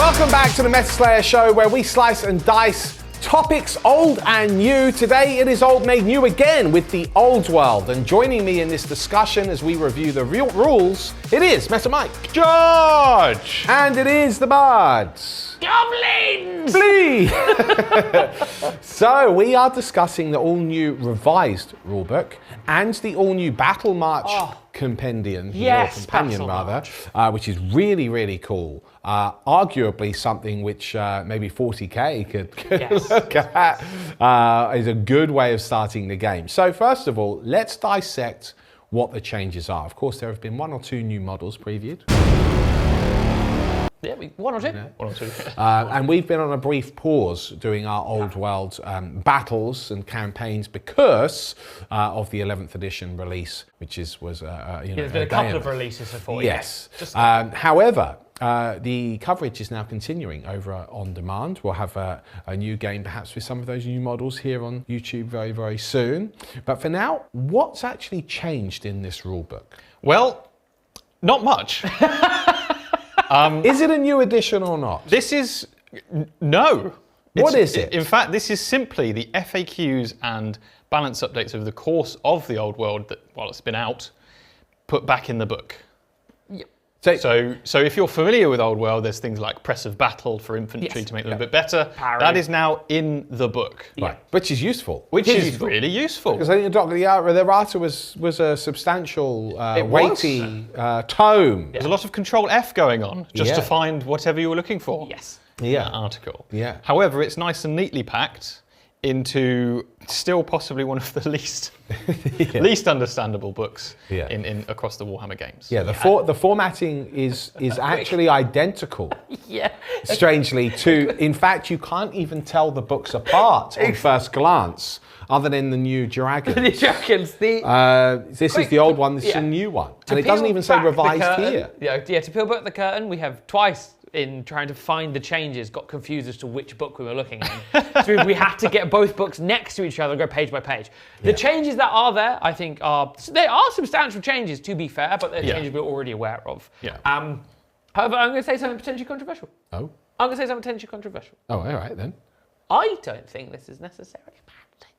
Welcome back to the Meta Slayer show, where we slice and dice topics old and new. Today it is old made new again with the old world. And joining me in this discussion as we review the real rules, it is Meta Mike. George! And it is the Bards. Goblins! Please! So we are discussing the all-new revised rulebook and the all-new Battle March compendium, Yes, or companion Battle rather, which is really, really cool. Arguably something which maybe 40k could look at is a good way of starting the game. So first of all, let's dissect what the changes are. Of course, there have been 1 or 2 new models previewed. Yeah, one or two. One or two. And we've been on a brief pause doing our old world battles and campaigns because of the 11th edition release, which was There's been a couple of releases for 40. Yes. However, the coverage is now continuing over on demand. We'll have a new game perhaps with some of those new models here on YouTube very, very soon. But for now, what's actually changed in this rulebook? Well, not much. Is it a new edition or not? This is... No. What is it? In fact, this is simply the FAQs and balance updates over the course of the old world that, while it's been out, put back in the book. Yep. So if you're familiar with Old World, there's things like Press of Battle for infantry to make them a bit better. Parry. That is now in the book. Right, which is useful. Which is really useful. Because I think the errata was a substantial, weighty tome. There's a lot of Control F going on just to Yeah. find whatever you were looking for. Yes. In that article. Yeah. However, it's nice and neatly packed into still possibly one of the least understandable books in across the Warhammer games. Yeah, the formatting is actually identical. Yeah. Strangely, to in fact, you can't even tell the books apart on first glance, other than the new dragons. The dragons. This is the old one. This is a new one, and it doesn't even say revised here. Yeah, to peel back the curtain, we have twice in trying to find the changes got confused as to which book we were looking at. So we had to get both books next to each other and go page by page. The changes that are there, I think, are substantial changes, to be fair, but they're changes we're already aware of. Yeah. However, I'm going to say something potentially controversial. Oh, I'm going to say something potentially controversial. all right then. I don't think this is necessarily a bad thing.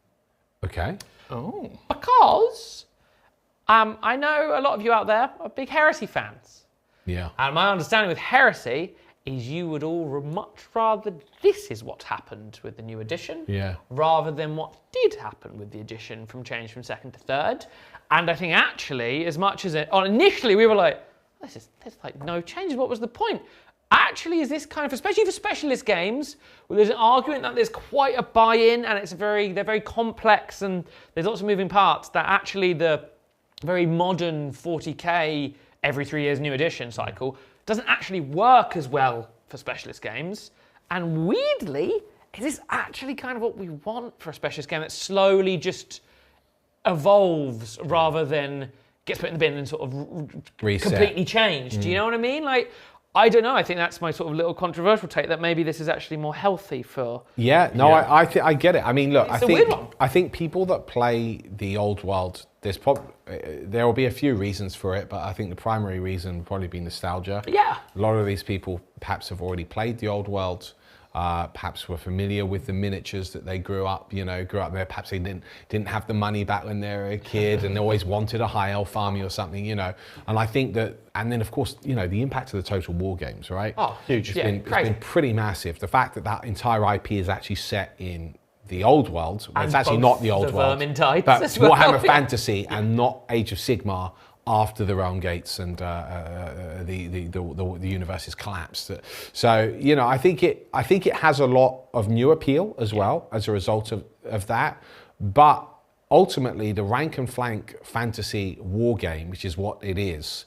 Okay. Oh. Because I know a lot of you out there are big Heresy fans. Yeah. And my understanding with Heresy is you would all much rather this is what happened with the new edition, rather than what did happen with the edition from change from 2nd to 3rd. And I think actually, as much as initially we were like, there's like no changes, what was the point? Actually, is this kind of, especially for specialist games, where there's an argument that there's quite a buy-in and they're very complex and there's lots of moving parts, that actually the very modern 40k every 3 years new edition cycle doesn't actually work as well for specialist games. And weirdly, is this actually kind of what we want for a specialist game that slowly just evolves rather than gets put in the bin and sort of Reset. completely changed? Do you know what I mean? Like, I don't know. I think that's my sort of little controversial take, that maybe this is actually more healthy for... Yeah, no, I get it. I mean, look, It's a weird one. I think people that play the old world, there will be a few reasons for it, but I think the primary reason would probably be nostalgia. Yeah. A lot of these people perhaps have already played the old world, perhaps were familiar with the miniatures that they grew up there. Perhaps they didn't have the money back when they were a kid and they always wanted a high elf army or something, And I think that, and then of course, the impact of the Total War games, right? Oh, huge. It's been pretty massive. The fact that entire IP is actually set in the old world, well, it's actually not the old world, Vermin types but as well, Warhammer Fantasy and not Age of Sigmar after the Realm Gates and the universe has collapsed. So I think it has a lot of new appeal as well as a result of that. But ultimately, the rank and flank fantasy war game, which is what it is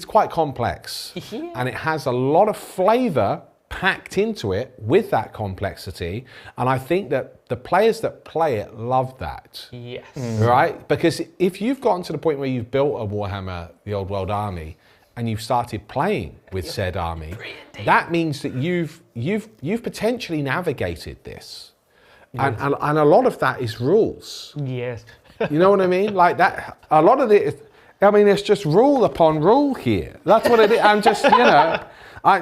quite complex, and it has a lot of flavour packed into it with that complexity, and I think that the players that play it love that. Yes. Right? Because if you've gotten to the point where you've built a Warhammer, the Old World army, and you've started playing with said army, that means that you've potentially navigated this. And a lot of that is rules. Yes. You know what I mean? Like that, a lot of it, it's just rule upon rule here. That's what it is. I'm just, I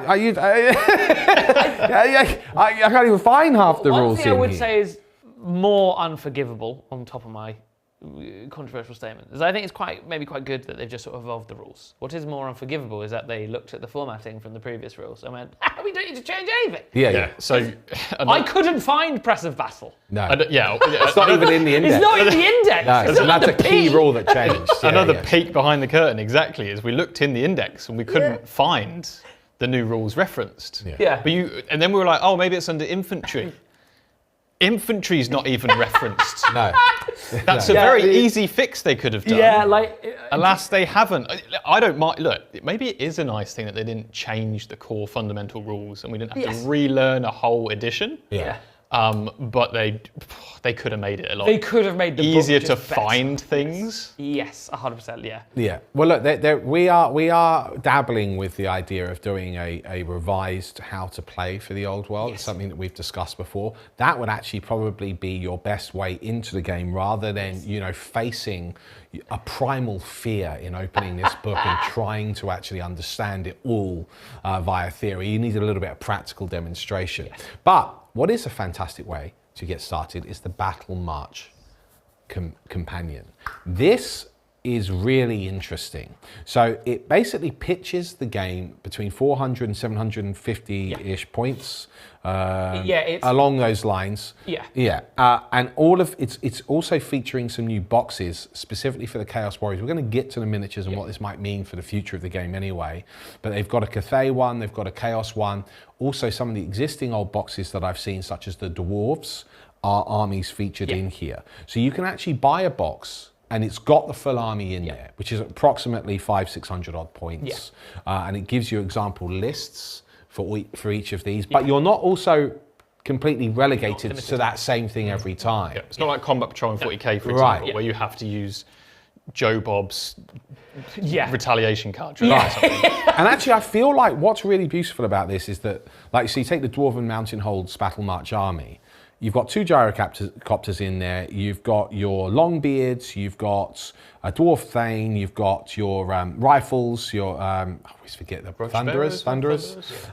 can't even find half the rules. One thing I would say is more unforgivable on top of my controversial statement is I think it's maybe quite good that they've just sort of evolved the rules. What is more unforgivable is that they looked at the formatting from the previous rules and went, we don't need to change anything. Yeah. So I couldn't find Press of Battle. No. It's not even in the index. It's not in the index. No, that's a key rule that changed. Another peek behind the curtain, exactly, is we looked in the index and we couldn't find the new rules referenced. Yeah. And then we were like, oh, maybe it's under infantry. Infantry's not even referenced. No. That's a very easy fix they could have done. Yeah, Alas, they haven't. I don't mind. Look, maybe it is a nice thing that they didn't change the core fundamental rules and we didn't have to relearn a whole edition. Yeah. But they could have made it a lot. They could have made the easier book to just better. Find things. Yes, 100%. Yeah. Yeah. Well, look, we are dabbling with the idea of doing a revised how to play for the old world. It's something that we've discussed before. That would actually probably be your best way into the game, rather than facing a primal fear in opening this book and trying to actually understand it all via theory. You need a little bit of practical demonstration. Yes. But what is a fantastic way to get started is the Battle March companion. This is really interesting. So it basically pitches the game between 400 and 750-ish points, along those lines. Yeah. And all of it's also featuring some new boxes specifically for the Chaos Warriors. We're going to get to the miniatures and what this might mean for the future of the game anyway. But they've got a Cathay one, they've got a Chaos one. Also, some of the existing old boxes that I've seen, such as the Dwarves, are armies featured in here. So you can actually buy a box and it's got the full army in there, which is approximately 500-600 odd points. And it gives you example lists for each of these, but you're not also completely relegated to that same thing every time. Yeah. It's not like Combat Patrol and 40k, for example, where you have to use Joe Bob's retaliation card. And actually, I feel like what's really beautiful about this is that, like, so you take the Dwarven Mountain Holds Battle March army. You've got 2 gyrocopters in there. You've got your Longbeards. You've got a Dwarf Thane. You've got your rifles. Your I always forget the Thunderers.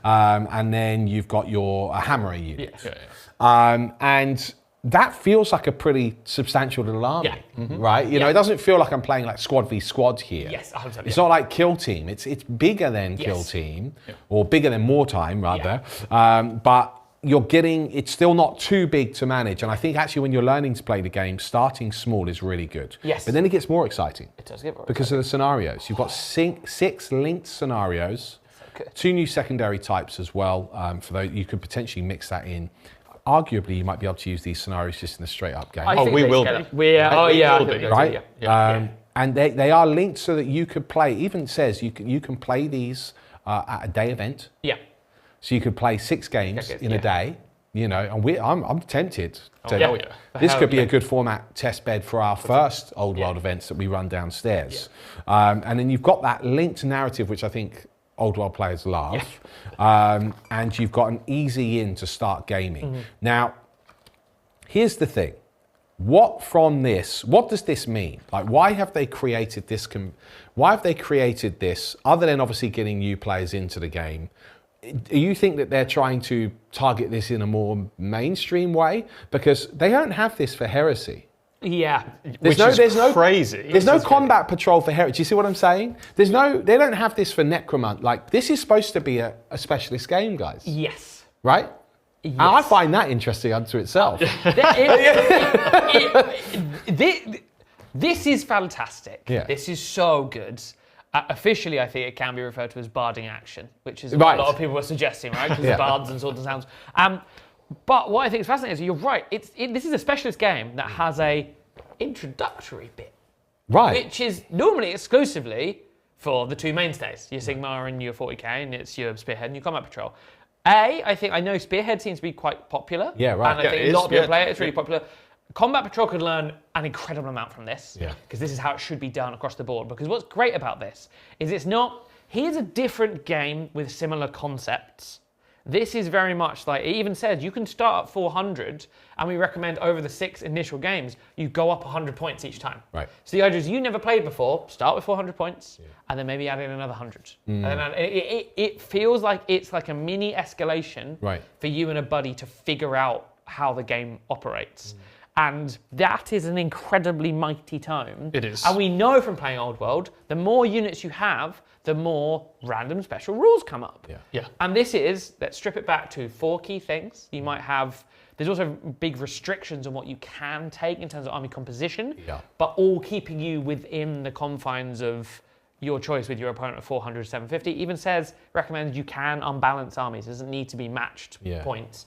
And then you've got your Hammerer unit. And that feels like a pretty substantial little army, right? You know, it doesn't feel like I'm playing like squad v squad here. Yes, 100%. It's not like Kill Team. It's bigger than Kill Team, or bigger than Wartime rather. But you're getting, it's still not too big to manage. And I think actually when you're learning to play the game, starting small is really good. Yes. But then it gets more exciting. It does get more because of the scenarios. You've got 6 linked scenarios, 2 new secondary types as well. For those, you could potentially mix that in. Arguably, you might be able to use these scenarios just in a straight up game. We will be. Right? And they are linked so that you could play, even says you can play these at a day event. Yeah. So you could play 6 games in a day, and I'm tempted. This could be a good format test bed for our first Old World events that we run downstairs. And then you've got that linked narrative, which I think Old World players love. And you've got an easy in to start gaming. Now, here's the thing. What does this mean? Like, why have they created this? Why have they created this, other than obviously getting new players into the game? Do you think that they're trying to target this in a more mainstream way? Because they don't have this for Heresy. Yeah. There's no crazy. There's no Combat Patrol for Heresy. Do you see what I'm saying? They don't have this for Necromant. Like, this is supposed to be a specialist game, guys. Yes. Right? Yes. I find that interesting unto itself. This is fantastic. Yeah. This is so good. Officially, I think it can be referred to as barding action, which is what a lot of people were suggesting, right? Because of bards and swords and sounds. But what I think is fascinating is you're right. This is a specialist game that has a introductory bit, which is normally exclusively for the 2 mainstays, your Sigmar and your 40k, and it's your Spearhead and your Combat Patrol. I know Spearhead seems to be quite popular. Yeah, right. And I think a lot of people play it. It's really popular. Combat Patrol could learn an incredible amount from this, because this is how it should be done across the board. Because what's great about this is it's not, here's a different game with similar concepts This is very much like, it even says you can start at 400, and we recommend over the 6 initial games, you go up 100 points each time. Right. So the idea is you never played before, start with 400 points, and then maybe add in another 100. And then it feels like it's like a mini escalation for you and a buddy to figure out how the game operates. And that is an incredibly mighty tome. It is. And we know from playing Old World, the more units you have, the more random special rules come up. Yeah. And this is, let's strip it back to 4 key things. You might have, there's also big restrictions on what you can take in terms of army composition, but all keeping you within the confines of your choice with your opponent of 400, 750. Even says, recommends you can unbalance armies. It doesn't need to be matched points.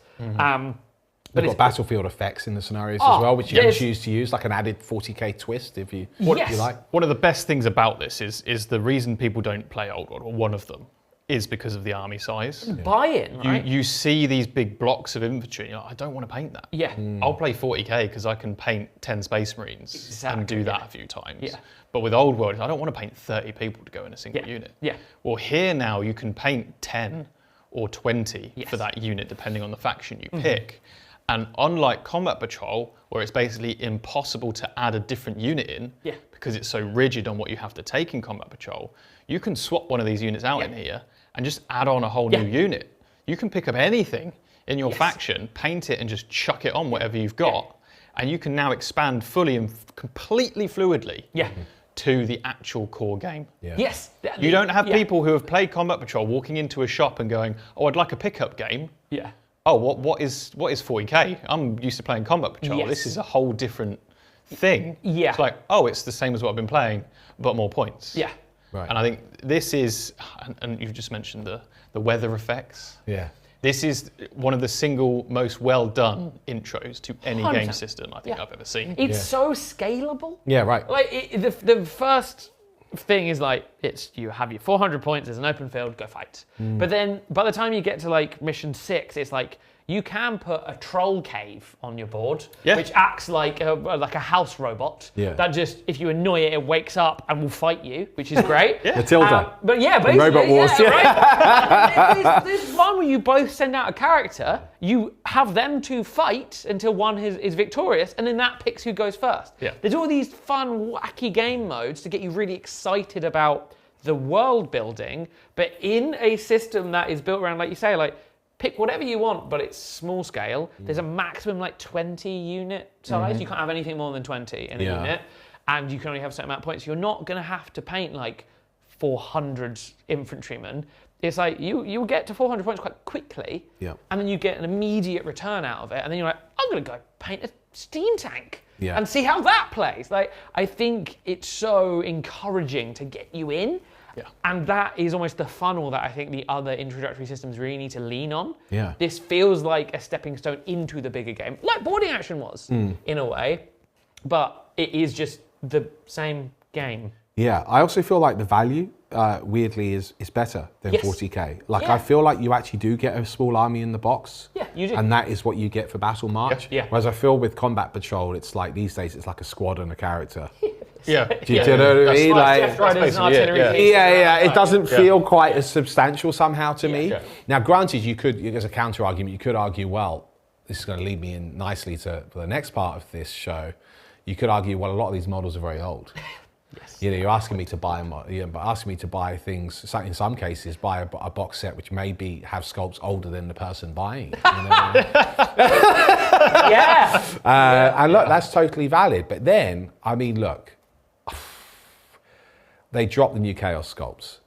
But we've got battlefield effects in the scenarios as well, which you can choose to use, like an added 40k twist if you like. One of the best things about this is the reason people don't play Old World, or one of them, is because of the army size. Buy-in, right? You see these big blocks of infantry, and you're like, I don't want to paint that. Yeah. I'll play 40k because I can paint 10 Space Marines and do that a few times. Yeah. But with Old World, I don't want to paint 30 people to go in a single unit. Yeah. Well, here now you can paint 10 or 20 for that unit, depending on the faction you pick. And unlike Combat Patrol, where it's basically impossible to add a different unit in because it's so rigid on what you have to take in Combat Patrol, you can swap one of these units out in here and just add on a whole new unit. You can pick up anything in your faction, paint it, and just chuck it on whatever you've got. And you can now expand fully and completely fluidly to the actual core game. Yes. You don't have people who have played Combat Patrol walking into a shop and going, oh, I'd like a pickup game. Oh, what is 40k? I'm used to playing Combat Patrol. This is a whole different thing. It's like, oh, it's the same as what I've been playing, but more points. Right. And I think this is, and you've just mentioned the weather effects. This is one of the single most well done intros to any 100%. game system I think I've ever seen. It's so scalable. Like the first thing is like, it's you have your 400 points, there's an open field, go fight. But then by the time you get to like mission 6, it's like you can put a troll cave on your board, which acts like a house robot that just, if you annoy it, it wakes up and will fight you, which is great. Matilda. But basically, Robot Wars. Right? There's one where you both send out a character, you have them two fight until one is victorious, and then that picks who goes first. There's all these fun, wacky game modes to get you really excited about the world building, but in a system that is built around, like you say, like, pick whatever you want, but it's small scale. There's a maximum like 20 unit size. You can't have anything more than 20 in a unit. And you can only have a certain amount of points. You're not going to have to paint like 400 infantrymen. It's like you get to 400 points quite quickly. And then you get an immediate return out of it. And then you're like, I'm going to go paint a steam tank and see how that plays. Like, I think it's so encouraging to get you in. And that is almost the funnel that I think the other introductory systems really need to lean on. This feels like a stepping stone into the bigger game, like Boarding Action was, in a way, but it is just the same game. I also feel like the value, weirdly, is better than 40k. Like, I feel like you actually do get a small army in the box. You do. And that is what you get for Battle March. Whereas I feel with Combat Patrol, it's like these days, it's like a squad and a character. Do you know what I mean? It doesn't feel quite as substantial somehow to me. Now, granted, you could, as a counter argument, you could argue, well, this is going to lead me in nicely to the next part of this show. You could argue, well, a lot of these models are very old. You know, you're asking me to buy things. In some cases, buy a box set which maybe have sculpts older than the person buying. You know? And look, that's totally valid. But then, I mean, look. They dropped the new Chaos sculpts.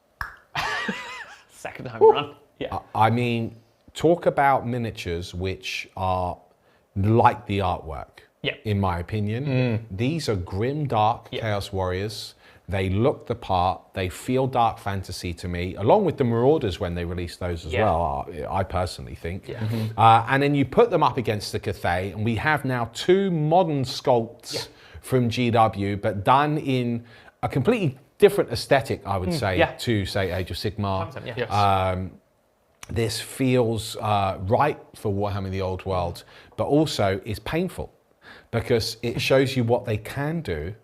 Second home run. I mean, talk about miniatures which are like the artwork, in my opinion. These are grim, dark Chaos Warriors. They look the part. They feel dark fantasy to me, along with the Marauders when they released those as well, I personally think. And then you put them up against the Cathay, and we have now 2 modern sculpts from GW, but done in a completely different aesthetic, I would say, to, say, Age of Sigmar. This feels right for Warhammer the Old World, but also is painful because it shows you what they can do.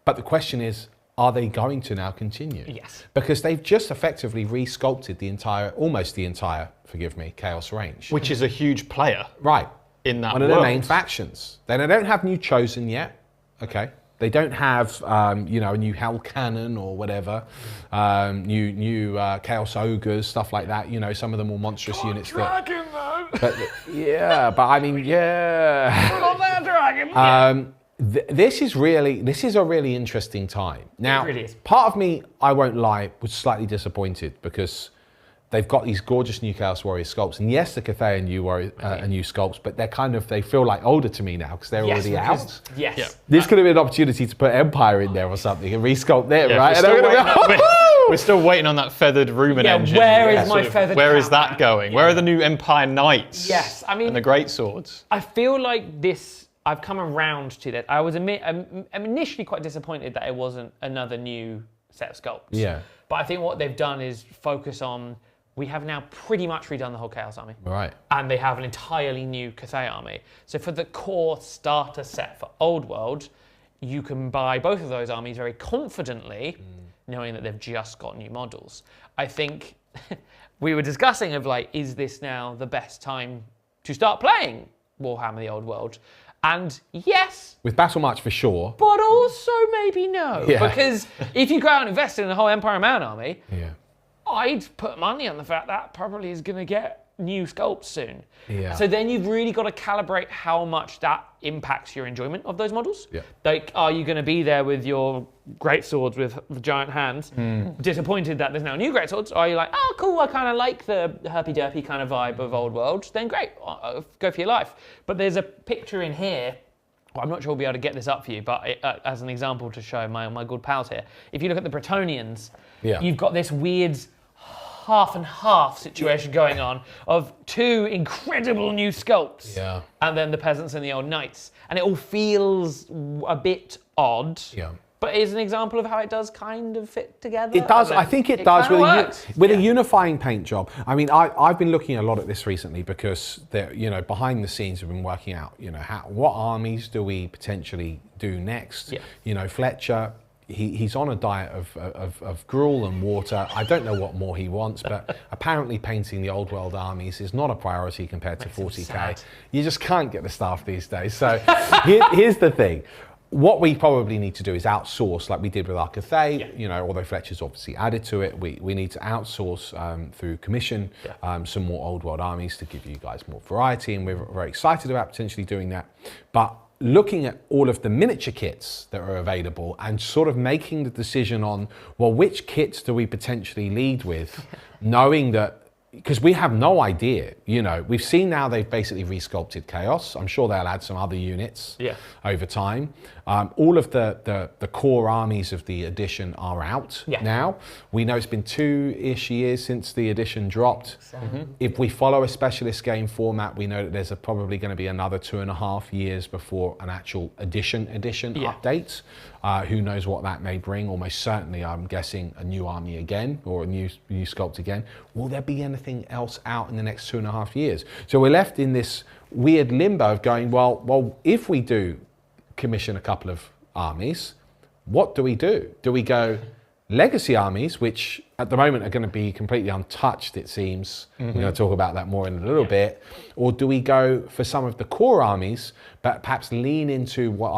But the question is, are they going to now continue? Yes. Because they've just effectively re-sculpted almost the entire, forgive me, Chaos range. Which is a huge player. Right. In that one of world. the main factions. Then they don't have new Chosen yet. Okay. They don't have, a new Hell Cannon or whatever, new Chaos Ogres, stuff like that. Some of the more monstrous units. Dragon, though. But I mean, yeah. Not that dragon. This is a really interesting time. Now, It really is. part of me, I won't lie, was slightly disappointed because they've got these gorgeous new Chaos Warrior sculpts, and yes, the Cathay are new sculpts, but they feel like older to me now because they're already out. Yes. Yeah. This could have been an opportunity to put Empire in there or something and resculpt them, Yeah, right? we're still waiting on that feathered rumen engine. Where is my feathered Where is cat? that going? Where are the new Empire Knights? Yes, I mean, and the Great Swords. I feel like this. I've come around to that. I'm initially quite disappointed that it wasn't another new set of sculpts. Yeah. But I think what they've done is focus on. We have now pretty much redone the whole Chaos Army. Right. And they have an entirely new Cathay Army. So for the core starter set for Old World, you can buy both of those armies very confidently, knowing that they've just got new models. I think we were discussing is this now the best time to start playing Warhammer the Old World? And yes. With Battle March for sure. But also maybe no. Yeah. Because if you go out and invest in a whole Empire Man army, Yeah. I'd put money on the fact that probably is going to get new sculpts soon. Yeah. So then you've really got to calibrate how much that impacts your enjoyment of those models. Yeah. Like, are you going to be there with your great swords with the giant hands, disappointed that there's now new great swords? Or are you like, oh, cool, I kind of like the herpy-derpy kind of vibe of Old World? Then great, go for your life. But there's a picture in here. Well, I'm not sure we'll be able to get this up for you, but as an example to show my good pals here, if you look at the Bretonians, you've got this weird half and half situation going on of two incredible new sculpts, and then the peasants and the old knights, and it all feels a bit odd. Yeah. But it's an example of how it does kind of fit together. It does. I think it does with a unifying paint job. I mean, I've been looking a lot at this recently because behind the scenes we've been working out, what armies do we potentially do next? Yeah. Fletcher. He's on a diet of gruel and water. I don't know what more he wants, but apparently painting the Old World armies is not a priority compared to 40k. You just can't get the staff these days. So here's the thing. What we probably need to do is outsource, like we did with our Cathay, although Fletcher's obviously added to it, we need to outsource through commission some more Old World armies to give you guys more variety, and we're very excited about potentially doing that. But looking at all of the miniature kits that are available and sort of making the decision on, well, which kits do we potentially lead with, knowing that, because we have no idea, we've seen now they've basically resculpted Chaos. I'm sure they'll add some other units over time. All of the core armies of the edition are out now. We know it's been 2-ish years since the edition dropped. If we follow a specialist game format, we know that there's probably going to be another 2.5 years before an actual edition update. Who knows what that may bring? Almost certainly, I'm guessing, a new army again, or a new sculpt again. Will there be anything else out in the next 2.5 years? So we're left in this weird limbo of going, well, if we do commission a couple of armies, what do we do? Do we go legacy armies, which at the moment are going to be completely untouched, it seems? We're going to talk about that more in a little bit. Or do we go for some of the core armies, but perhaps lean into what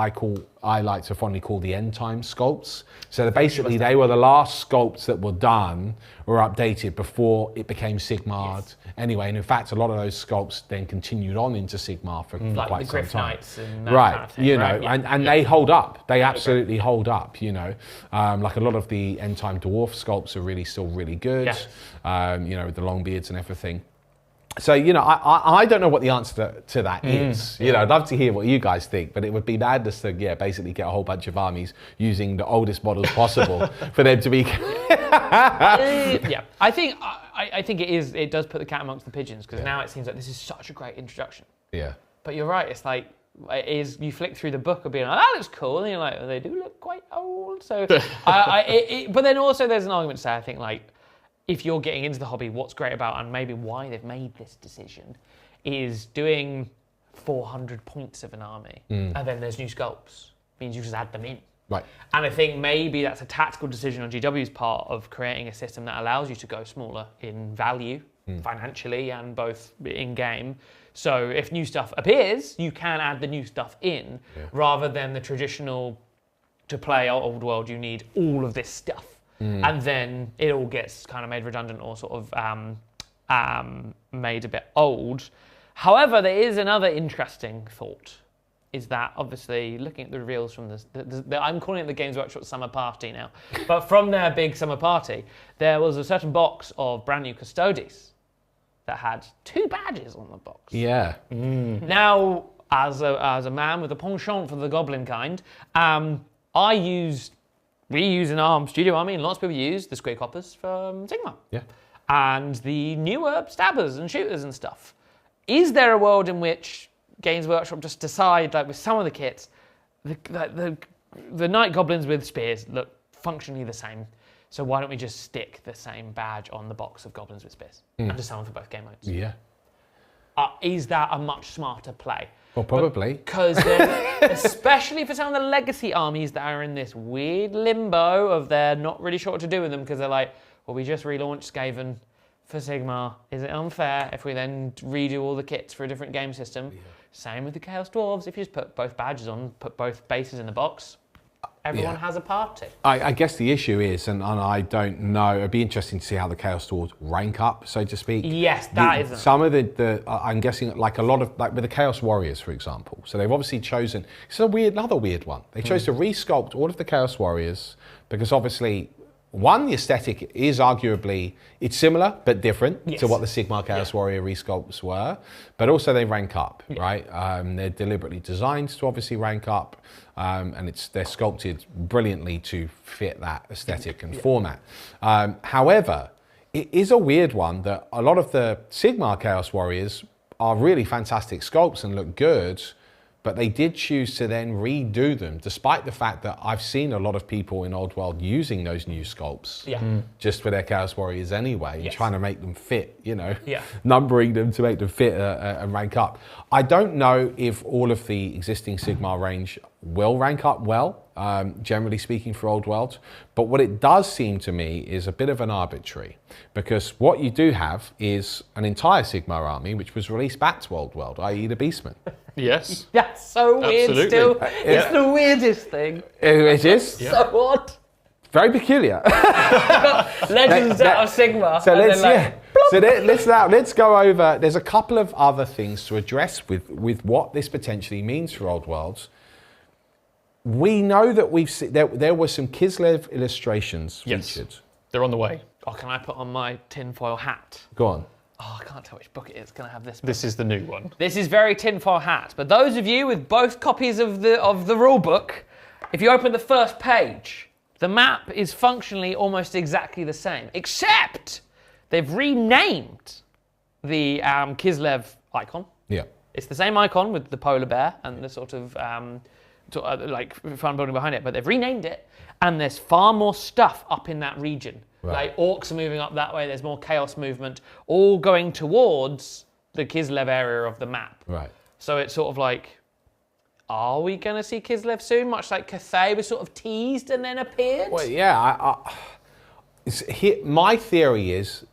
I like to fondly call the end time sculpts? So that basically they were the last sculpts that were done or updated before it became Sigmar'd. Anyway, and in fact, a lot of those sculpts then continued on into Sigmar for like quite the some Griff time. Knights and that kind of thing, and they hold up. They absolutely hold up. Like a lot of the end time dwarf sculpts are still really good. With the long beards and everything. So, I don't know what the answer to that is. I'd love to hear what you guys think, but it would be madness to, basically get a whole bunch of armies using the oldest models possible for them to be. I think it does put the cat amongst the pigeons, because now it seems like this is such a great introduction. Yeah. But you're right, it's like, you flick through the book of being like, that looks cool, and you're like, they do look quite old. So, but then also there's an argument to say, I think, like, if you're getting into the hobby, what's great about, and maybe why they've made this decision, is doing 400 points of an army, and then there's new sculpts. Means you just add them in. Right. And I think maybe that's a tactical decision on GW's part of creating a system that allows you to go smaller in value, financially, and both in game. So if new stuff appears, you can add the new stuff in, rather than the traditional, to play Old World, you need all of this stuff. And then it all gets kind of made redundant or sort of made a bit old. However, there is another interesting thought, is that obviously looking at the reveals from I'm calling it the Games Workshop Summer Party now, but from their big summer party, there was a certain box of brand new Custodes that had 2 badges on the box. Yeah. Now, as a man with a penchant for the goblin kind, we use in our studio army, and lots of people use the Square Coppers from Sigmar. Yeah. And the newer stabbers and shooters and stuff. Is there a world in which Games Workshop just decide, like with some of the kits, the Night Goblins with spears look functionally the same, so why don't we just stick the same badge on the box of Goblins with spears and just sell them for both game modes? Yeah. Is that a much smarter play? Well, probably. Because especially for some of the legacy armies that are in this weird limbo of they're not really sure what to do with them, because they're like, well, we just relaunched Skaven for Sigmar. Is it unfair if we then redo all the kits for a different game system? Yeah. Same with the Chaos Dwarves. If you just put both badges on, put both bases in the box, everyone has a party. I guess the issue is, and I don't know, it'd be interesting to see how the Chaos Dwarves rank up, so to speak. Yes, that is. Some of the I'm guessing, like a lot of, like with the Chaos Warriors, for example. So they've obviously chosen, it's another weird one. They chose to resculpt all of the Chaos Warriors because obviously, one, the aesthetic is arguably, it's similar but different to what the Sigmar Chaos Warrior resculpts were, but also they rank up, right? They're deliberately designed to obviously rank up, and they're sculpted brilliantly to fit that aesthetic and format. However, it is a weird one that a lot of the Sigmar Chaos Warriors are really fantastic sculpts and look good, but they did choose to then redo them, despite the fact that I've seen a lot of people in Old World using those new sculpts just for their Chaos Warriors anyway, and trying to make them fit, numbering them to make them fit and rank up. I don't know if all of the existing Sigmar range will rank up well, generally speaking, for Old World, but what it does seem to me is a bit of an arbitrary, because what you do have is an entire Sigmar army which was released back to Old World, i.e. the Beastmen. Yes. That's so weird. Absolutely. Still. It's the weirdest thing. It is. So odd. Very peculiar. Legends out of Sigmar. So let's go over. There's a couple of other things to address with what this potentially means for Old Worlds. We know that we've seen, there were some Kislev illustrations featured. They're on the way. Oh, can I put on my tinfoil hat? Go on. Oh, I can't tell which book it is. Can I have this book? This is the new one. This is very tinfoil hat. But those of you with both copies of the rule book, if you open the first page, the map is functionally almost exactly the same, except they've renamed the Kislev icon. Yeah. It's the same icon with the polar bear and the sort of like fun building behind it, but they've renamed it, and there's far more stuff up in that region. Right. Like orcs are moving up that way, there's more chaos movement, all going towards the Kislev area of the map. Right. So it's sort of like, are we going to see Kislev soon? Much like Cathay was sort of teased and then appeared? Well, yeah. My theory is,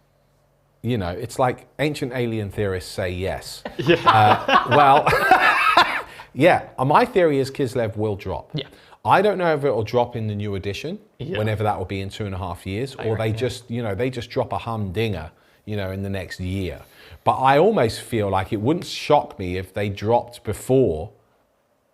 it's like ancient alien theorists say yes. My theory is Kislev will drop. Yeah. I don't know if it will drop in the new edition, whenever that will be in 2.5 years, or they just drop a humdinger, in the next year. But I almost feel like it wouldn't shock me if they dropped before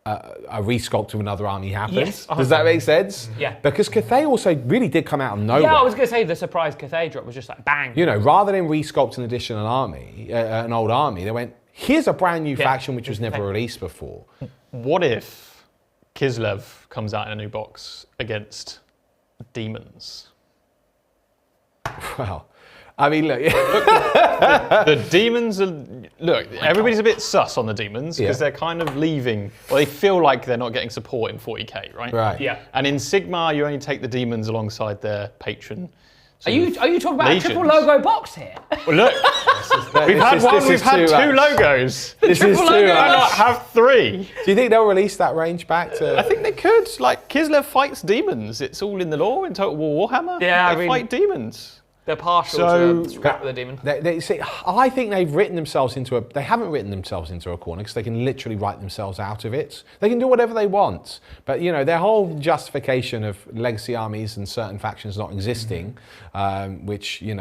a resculpt of another army happened. Yes. Does that make sense? Yeah. Because Cathay also really did come out of nowhere. Yeah, I was going to say the surprise Cathay drop was just like bang. Rather than resculpt an additional army, an old army, they went, here's a brand new faction which was never released before. What if Kislev comes out in a new box against demons? Well, I mean, look. the demons are... Look, everybody's a bit sus on the demons because they're kind of leaving... Well, they feel like they're not getting support in 40k, right? Right. Yeah. And in Sigmar, you only take the demons alongside their patron Are you talking about legions. a triple logo box here? Well, look, we've had two logos. This is triple too logo Why not box. have three? Do you think they'll release that range back to? I think they could. Like, Kislev fights demons. It's all in the lore in Total War Warhammer. Yeah, they fight demons. They're partial So- to scrap with the demon. They see, I think they've written themselves into a. They haven't written themselves into a corner because they can literally write themselves out of it. They can do whatever they want, but their whole justification of legacy armies and certain factions not existing, which is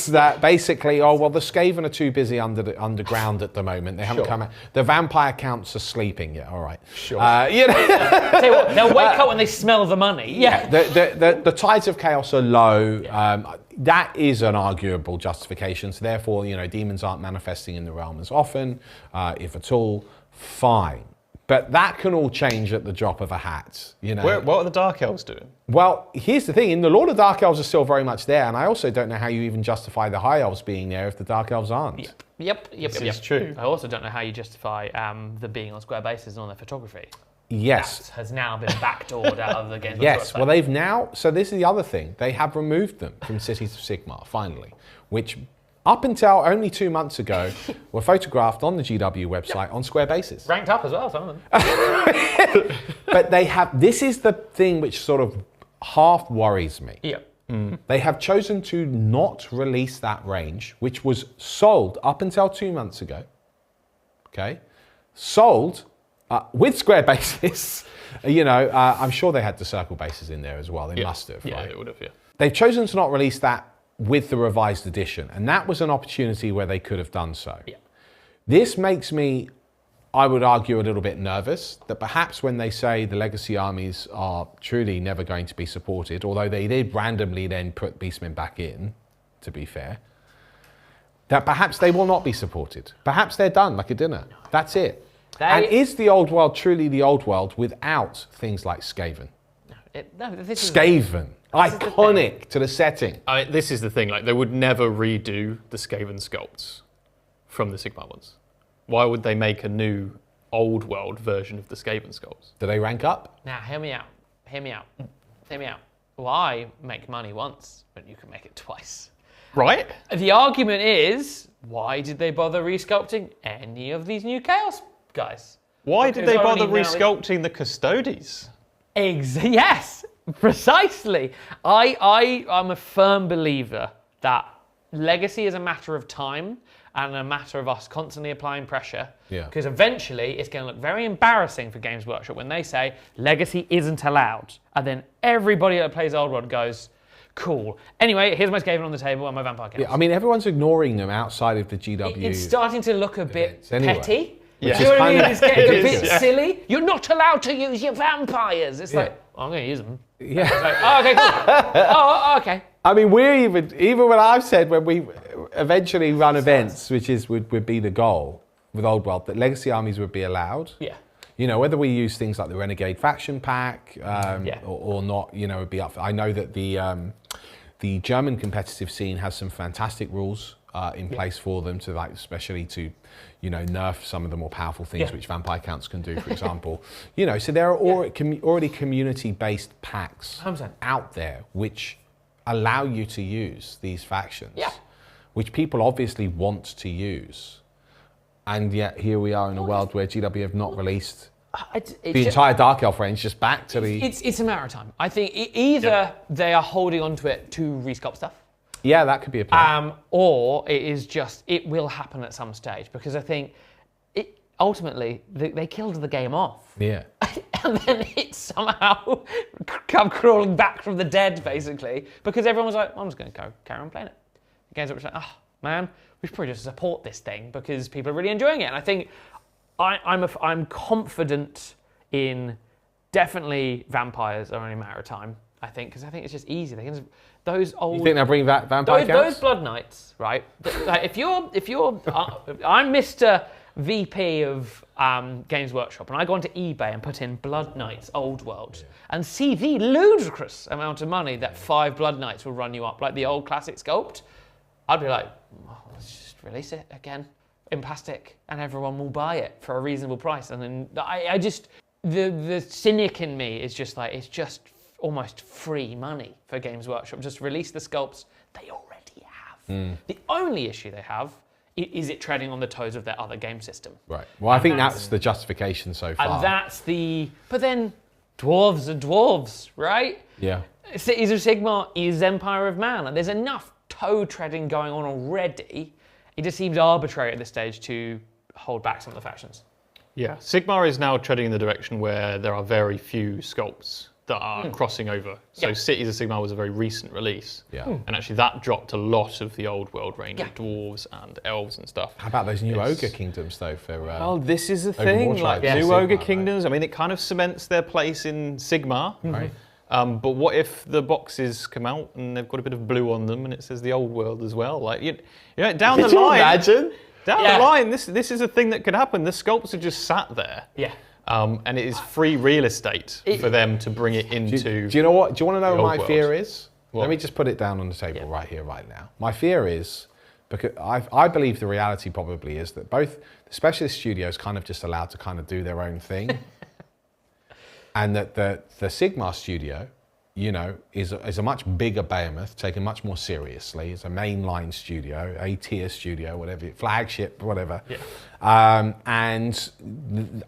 that basically, the Skaven are too busy underground at the moment. They haven't come out. The vampire counts are sleeping. Yeah, all right. Sure. Tell you what, they'll wake up when they smell the money. Yeah. The tides of chaos are low. That is an arguable justification. So therefore, demons aren't manifesting in the realm as often, if at all. Fine. But that can all change at the drop of a hat. What are the Dark Elves doing? Well, here's the thing. In the Lord of Dark Elves are still very much there. And I also don't know how you even justify the High Elves being there if the Dark Elves aren't. Yep. This is true. I also don't know how you justify them being on square bases and on their photography. Yes. That has now been backdoored out of the game. Yes, well, they've now, so this is the other thing, they have removed them from Cities of Sigmar, finally, which up until only 2 months ago were photographed on the GW website on square bases. Ranked up as well, some of them. But this is the thing which sort of half worries me. Yep. They have chosen to not release that range, which was sold up until 2 months ago, okay? Sold with square bases. I'm sure they had the circle bases in there as well. They must have, Yeah, right? they would have, yeah. They've chosen to not release that with the revised edition, and that was an opportunity where they could have done so. Yeah. This makes me, I would argue, a little bit nervous that perhaps when they say the legacy armies are truly never going to be supported, although they did randomly then put Beastmen back in, to be fair, that perhaps they will not be supported. Perhaps they're done like a dinner. That's it. And is the old world truly the old world without things like Skaven? Skaven. Iconic to the setting. This is the thing, like, they would never redo the Skaven sculpts from the Sigmar ones. Why would they make a new old world version of the Skaven sculpts? Do they rank up? Now, hear me out. Why make money once when you can make it twice? Right? The argument is, why did they bother resculpting any of these new Chaos guys? Why did they bother only now- resculpting the Custodes? Yes, precisely. I'm a firm believer that legacy is a matter of time and a matter of us constantly applying pressure. Yeah. Because eventually it's going to look very embarrassing for Games Workshop when they say legacy isn't allowed. And then everybody that plays Old World goes, cool. Anyway, here's my Skaven on the table and my Vampire Chaos. Yeah, I mean, everyone's ignoring them outside of the GW. It's starting to look a bit anyway. petty. Yeah. Do you know what I mean? It's getting a It bit is, silly. You're not allowed to use your vampires. It's like, I'm going to use them. Yeah. Like, oh, okay, cool. Oh, okay. I mean, we're even when I've said when we eventually run events, which would be the goal with Old World, that legacy armies would be allowed. Yeah. Whether we use things like the Renegade Faction Pack or not, would be up. I know that the German competitive scene has some fantastic rules in place for them to, like, especially to, nerf some of the more powerful things which vampire counts can do, for example. So there are already community-based packs 100%. out there which allow you to use these factions, which people obviously want to use. And yet here we are in a world where GW have not released the entire Dark Elf range, just back to the... It's a matter of time. I think either they are holding on to it to resculpt stuff, Yeah, that could be a plan. or it is just, it will happen at some stage, because I think ultimately they killed the game off. Yeah. And then it somehow come crawling back from the dead, basically, because everyone was like, I'm just going to go carry on playing it. The games up, like, oh man, we should probably just support this thing because people are really enjoying it. And I think I'm confident in definitely vampires are only a matter of time. I think, because I think it's just easy. They can just, those old. You think they'll bring back vampire counts? Those Blood Knights, right? Like if you're, I'm Mr. VP of Games Workshop, and I go onto eBay and put in Blood Knights Old World and see the ludicrous amount of money that 5 Blood Knights will run you up, like the old classic sculpt, I'd be like, oh, let's just release it again in plastic, and everyone will buy it for a reasonable price. And then I just, the cynic in me is just like, it's just almost free money for Games Workshop. Just release the sculpts they already have. The only issue they have is it treading on the toes of their other game system. Right. Well, I think that's the justification so far. And that's but then dwarves are dwarves, right? Yeah. Cities of Sigmar is Empire of Man. And there's enough toe treading going on already. It just seems arbitrary at this stage to hold back some of the factions. Yeah, Sigmar is now treading in the direction where there are very few sculpts that are crossing over. So Cities of Sigmar was a very recent release. Yeah. And actually that dropped a lot of the old world range of dwarves and elves and stuff. How about those new ogre kingdoms though for well, this is the thing, like new ogre kingdoms, I mean, it kind of cements their place in Sigmar. Right. But what if the boxes come out and they've got a bit of blue on them and it says the old world as well? Like, you know, down the line, imagine? Down the line, this is a thing that could happen. The sculpts are just sat there. Yeah. And it is free real estate for them to bring it into. Do you know what? Do you want to know what my fear is? What? Let me just put it down on the table right here, right now. My fear is, because I believe the reality probably is that both the specialist studios kind of just allowed to kind of do their own thing, and that the Sigmar studio, you know, is a much bigger behemoth, taken much more seriously. It's a mainline studio, A-tier studio, whatever, flagship, whatever. Yeah. And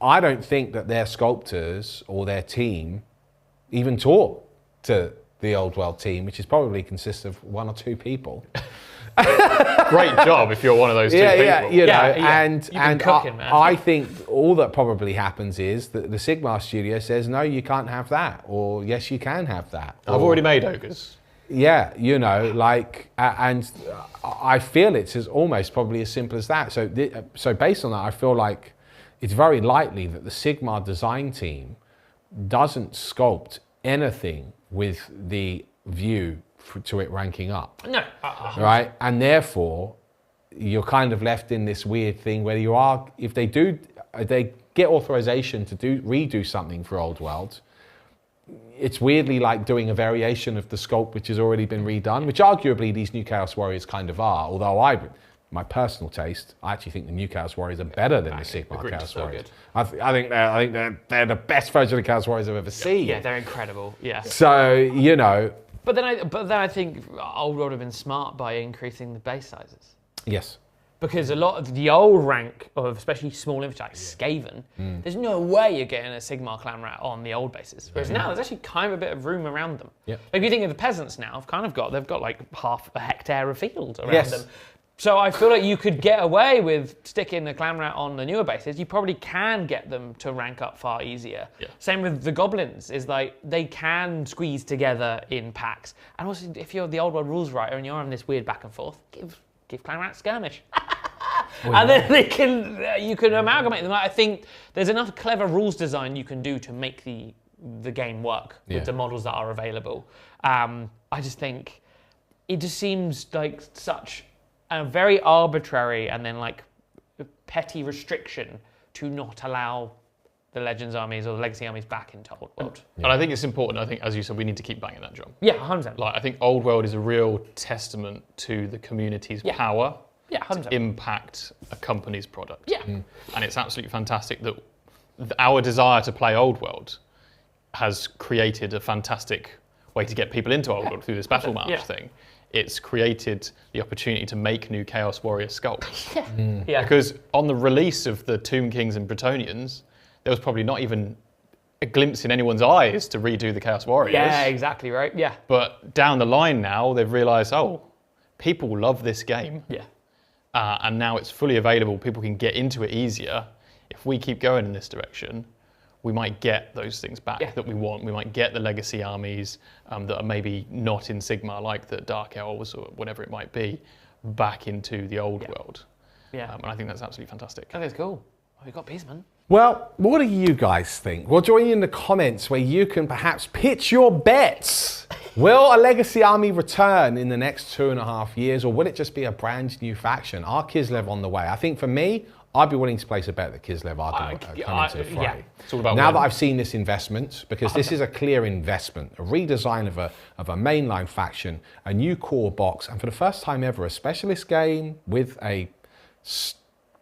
I don't think that their sculptors or their team even talk to the Old World team, which is probably consists of 1 or 2 people. Great job if you're one of those 2 people. Yeah, you know, and cooking, man. I think all that probably happens is that the Sigmar studio says, no, you can't have that, or yes, you can have that. I've already made ogres. Yeah, you know, like, and I feel it's almost probably as simple as that. So based on that, I feel like it's very likely that the Sigmar design team doesn't sculpt anything with the view to it ranking up. No. Right? And therefore, you're kind of left in this weird thing where you are, if they get authorization to redo something for Old World, it's weirdly like doing a variation of the sculpt which has already been redone, which arguably these new Chaos Warriors kind of are, although my personal taste, I actually think the new Chaos Warriors are better than the Sigmar Chaos Warriors. I think they're the best version of Chaos Warriors I've ever seen. Yeah, they're incredible. Yeah. So, you know. But then I think Old World have been smart by increasing the base sizes. Yes. Because a lot of the old rank of especially small infantry like Skaven, there's no way you're getting a Sigmar clan rat on the old bases. Whereas now there's actually kind of a bit of room around them. Yeah. Like if you think of the peasants now, they've got like half a hectare of field around them. So I feel like you could get away with sticking the clan rat on the newer bases. You probably can get them to rank up far easier. Yeah. Same with the goblins, is like they can squeeze together in packs. And also, if you're the Old World rules writer and you're on this weird back and forth, give clan rat skirmish. And then you can amalgamate them. I think there's enough clever rules design you can do to make the game work with the models that are available. I just think it just seems like such a very arbitrary and then like petty restriction to not allow the Legends armies or the Legacy armies back into Old World. And I think it's important. I think, as you said, we need to keep banging that drum. Yeah, 100%. Like, I think Old World is a real testament to the community's power to impact a company's product. Yeah. And it's absolutely fantastic that our desire to play Old World has created a fantastic way to get people into Old World through this Battle March thing. It's created the opportunity to make new Chaos Warrior sculpts. Because on the release of the Tomb Kings and Bretonnians, there was probably not even a glimpse in anyone's eyes to redo the Chaos Warriors. Yeah, exactly right. Yeah. But down the line now, they've realised, people love this game. Yeah. And now it's fully available. People can get into it easier. If we keep going in this direction, we might get those things back that we want. We might get the legacy armies that are maybe not in Sigmar, like the Dark Elves or whatever it might be, back into the Old World. Yeah. And I think that's absolutely fantastic. I think it's cool. We've got Beastman. Well, what do you guys think? Well, join in the comments where you can perhaps pitch your bets. Will a legacy army return in the next 2.5 years, or will it just be a brand new faction? Are Kislev on the way? I think for me, I'd be willing to place a bet that Kislev are going to come into the fray. Yeah. It's all about now that I've seen this investment, because this is a clear investment, a redesign of a mainline faction, a new core box, and for the first time ever, a specialist game with a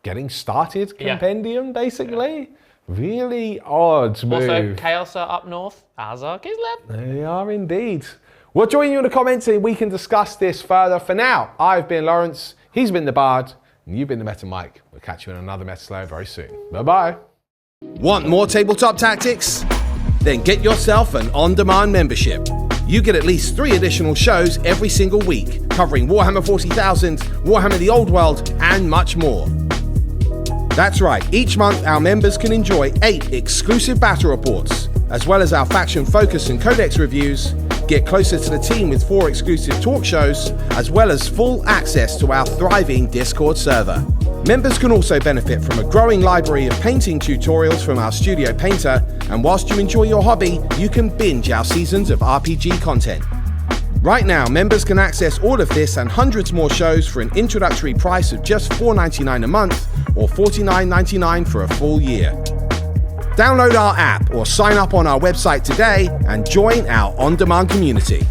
getting started compendium, basically. Really odd move. Also, Chaos are up north, as are Kislev. They are indeed. We'll join you in the comments and we can discuss this further. For now, I've been Lawrence, he's been the Bard, and you've been the Meta Mike. We'll catch you in another Meta Slow very soon. Bye-bye. Want more tabletop tactics? Then get yourself an on-demand membership. You get at least 3 additional shows every single week, covering Warhammer 40,000, Warhammer the Old World, and much more. That's right, each month our members can enjoy 8 exclusive battle reports, as well as our faction focus and codex reviews, get closer to the team with 4 exclusive talk shows, as well as full access to our thriving Discord server. Members can also benefit from a growing library of painting tutorials from our studio painter, and whilst you enjoy your hobby, you can binge our seasons of RPG content. Right now, members can access all of this and hundreds more shows for an introductory price of just $4.99 a month or $49.99 for a full year. Download our app or sign up on our website today and join our on-demand community.